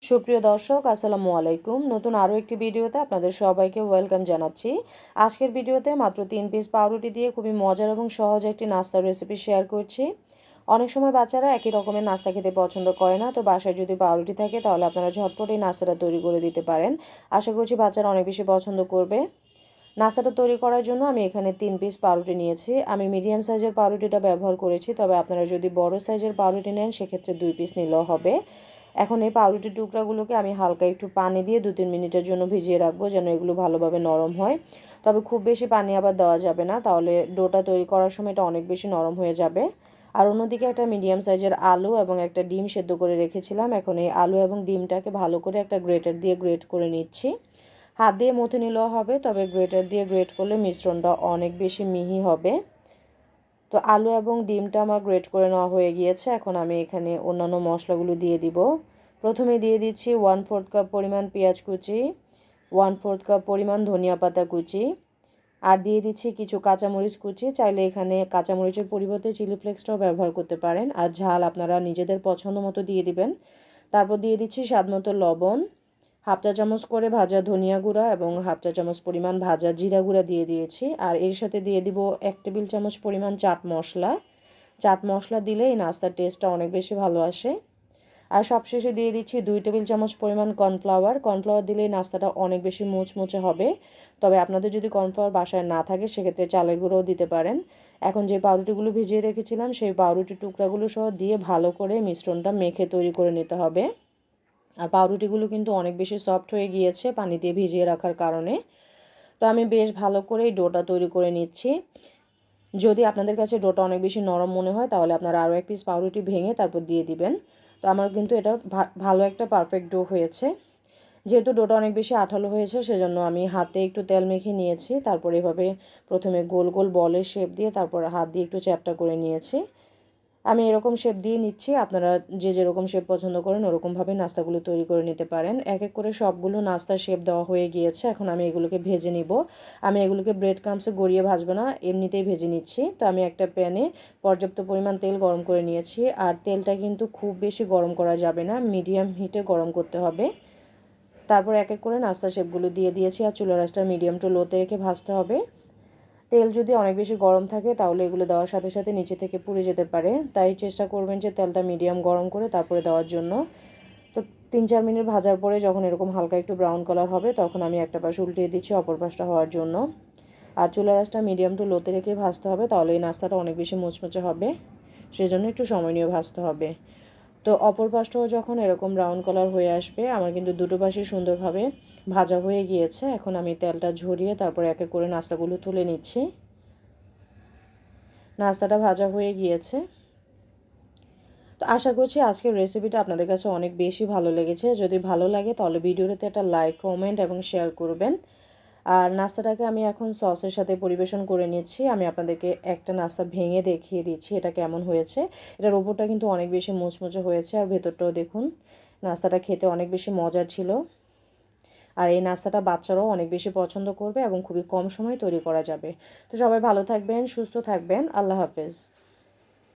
সুপ্রিয় দর্শক, আসসালামু আলাইকুম। নতুন আরও একটি ভিডিওতে আপনাদের সবাইকে ওয়েলকাম জানাচ্ছি। আজকের ভিডিওতে মাত্র 3 পিস পাউরুটি দিয়ে খুবই মজার এবং সহজ একটি নাস্তার রেসিপি শেয়ার করছি। অনেক সময় বাচ্চারা একই রকমের নাস্তা খেতে পছন্দ করে না, তো বাসায় যদি পাউরুটি থাকে তাহলে আপনারা ঝটপট এই নাস্তাটা তৈরি করে দিতে পারেন। আশা করছি বাচ্চারা অনেক বেশি পছন্দ করবে। নাস্তাটা তৈরি করার জন্য আমি এখানে 3 পিস পাউরুটি নিয়েছি। আমি মিডিয়াম সাইজের পাউরুটিটা ব্যবহার করেছি, তবে আপনারা যদি বড় সাইজের পাউরুটি নেন সেক্ষেত্রে 2 পিস নিলেও হবে। এখন এই পাউরুটির টুকরাগুলোকে আমি হালকা একটু পানি দিয়ে 2-3 মিনিটের জন্য ভিজিয়ে রাখবো, যেন এগুলো ভালোভাবে নরম হয়। তবে খুব বেশি পানি আবার দেওয়া যাবে না, তাহলে ডোটা তৈরি করার সময় এটা অনেক বেশি নরম হয়ে যাবে। আর অন্যদিকে একটা মিডিয়াম সাইজের আলু এবং একটা ডিম সেদ্ধ করে রেখেছিলাম। এখন এই আলু এবং ডিমটাকে ভালো করে একটা গ্রেটার দিয়ে গ্রেট করে নিচ্ছি। হাত দিয়ে মথে নিলেও হবে, তবে গ্রেটার দিয়ে গ্রেট করলে মিশ্রণটা অনেক বেশি মিহি হবে। তো আলু এবং ডিমটা আমার গ্রেট করে নেওয়া হয়ে গিয়েছে। এখন আমি এখানে অন্যান্য মশলাগুলো দিয়ে দিব। প্রথমে দিয়ে দিচ্ছি 1/4 কাপ পরিমাণ পেঁয়াজ কুচি, 1/4 কাপ পরিমাণ ধনিয়া পাতা কুচি, আর দিয়ে দিচ্ছি কিছু কাঁচামরিচ কুচি। চাইলে এখানে কাঁচামরিচের পরিবর্তে চিলি ফ্লেক্সটাও ব্যবহার করতে পারেন, আর ঝাল আপনারা নিজেদের পছন্দ মতো দিয়ে দিবেন। তারপর দিয়ে দিচ্ছি স্বাদমতো লবণ, হাফ চা চামচ করে ভাজা ধনিয়া গুঁড়া এবং হাফ চা চামচ পরিমাণ ভাজা জিরা গুঁড়া দিয়ে দিয়েছি। আর এর সাথে দিয়ে দিব 1 টেবিল চামচ পরিমাণ চাট মশলা। চাট মশলা দিলে এই নাস্তার টেস্টটা অনেক বেশি ভালো আসে। আর সবশেষে দিয়ে দিচ্ছি 2 টেবিল চামচ পরিমাণ কর্নফ্লাওয়ার। কর্নফ্লাওয়ার দিলে এই নাস্তাটা অনেক বেশি মুচমুচে হবে। তবে আপনাদের যদি কর্নফ্লাওয়ার বাসায় না থাকে সেক্ষেত্রে চালের গুঁড়োও দিতে পারেন। এখন যে পাউরুটিগুলো ভিজিয়ে রেখেছিলাম সেই পাউরুটির টুকরাগুলো সহ দিয়ে ভালো করে মিশ্রণটা মেখে তৈরি করে নিতে হবে। আর পাউরুটিগুলো কিন্তু অনেক বেশি সফট হয়ে গিয়েছে পানি দিয়ে ভিজিয়ে রাখার কারণে। তো আমি বেশ ভালো করে এই ডোটা তৈরি করে নিচ্ছি। যদি আপনাদের কাছে ডোটা অনেক বেশি নরম মনে হয় তাহলে আপনারা আরও 1 পিস পাউরুটি ভেঙে তারপর দিয়ে দিবেন। তো আমার কিন্তু এটা ভালো একটা পারফেক্ট ডো হয়েছে। যেহেতু ডোটা অনেক বেশি আঠালো হয়েছে সেজন্য আমি হাতে একটু তেল মেখে নিয়েছি। তারপর এভাবে প্রথমে গোল গোল বলের শেপ দিয়ে তারপর হাত দিয়ে একটু চ্যাপ্টা করে নিয়েছি। আমি এরকম শেপ দিয়ে নিচ্ছি, আপনারা যে যেরকম শেপ পছন্দ করেন ওরকমভাবে নাস্তাগুলো তৈরি করে নিতে পারেন। এক এক করে সবগুলো নাস্তার শেপ দেওয়া হয়ে গিয়েছে। এখন আমি এগুলোকে ভেজে নিব। আমি এগুলোকে ব্রেড ক্রাম্বসে গড়িয়ে ভাজবো না, এমনিতেই ভেজে নিচ্ছি। তো আমি একটা প্যানে পর্যাপ্ত পরিমাণ তেল গরম করে নিয়েছি। আর তেলটা কিন্তু খুব বেশি গরম করা যাবে না, মিডিয়াম হিটে গরম করতে হবে। তারপর এক এক করে নাস্তার শেপগুলো দিয়ে দিয়েছি, আর চুলার আঁচটা মিডিয়াম টু লোতে রেখে ভাজতে হবে। তেল যদি অনেক বেশি গরম থাকে তাহলে এগুলো দেওয়ার সাথে সাথে নিচে থেকে পুড়ে যেতে পারে, তাই চেষ্টা করবেন যে তেলটা মিডিয়াম গরম করে তারপরে দেওয়ার জন্য। তো 3-4 মিনিট ভাজার পরে যখন এরকম হালকা একটু ব্রাউন কালার হবে তখন আমি একটা পাশ উল্টিয়ে দিচ্ছি অপর পাশটা হওয়ার জন্য। আর চুলার আঁচটা মিডিয়াম টু লোতে রেখে ভাজতে হবে, তাহলে এই নাস্তাটা অনেক বেশি মুচমুচে হবে। সেজন্য একটু সময় নিয়ে ভাজতে হবে। তো অপর পাশটাও যখন এরকম ব্রাউন কালার হয়ে আসবে, আমার কিন্তু দুটো পাশই সুন্দরভাবে ভাজা হয়ে গিয়েছে। এখন আমি তেলটা ঝরিয়ে তারপর এক এক করে নাস্তাগুলো তুলে নিচ্ছি। নাস্তাটা ভাজা হয়ে গিয়েছে। তো আশা করছি আজকের রেসিপিটা আপনাদের কাছে অনেক বেশি ভালো লেগেছে। যদি ভালো লাগে তাহলে ভিডিওতে একটা লাইক, কমেন্ট এবং শেয়ার করবেন। আর নাস্তাটাকে আমি এখন সসের সাথে পরিবেশন করে নিচ্ছি। আমি আপনাদেরকে একটা নাস্তা ভেঙে দেখিয়ে দিচ্ছি এটা কেমন হয়েছে। এটার ওপরটা কিন্তু অনেক বেশি মুচমুচে হয়েছে, আর ভেতরটাও দেখুন। নাস্তাটা খেতে অনেক বেশি মজার ছিল। আর এই নাস্তাটা বাচ্চারাও অনেক বেশি পছন্দ করবে এবং খুবই কম সময়ে তৈরি করা যাবে। তো সবাই ভালো থাকবেন, সুস্থ থাকবেন। আল্লাহ হাফেজ।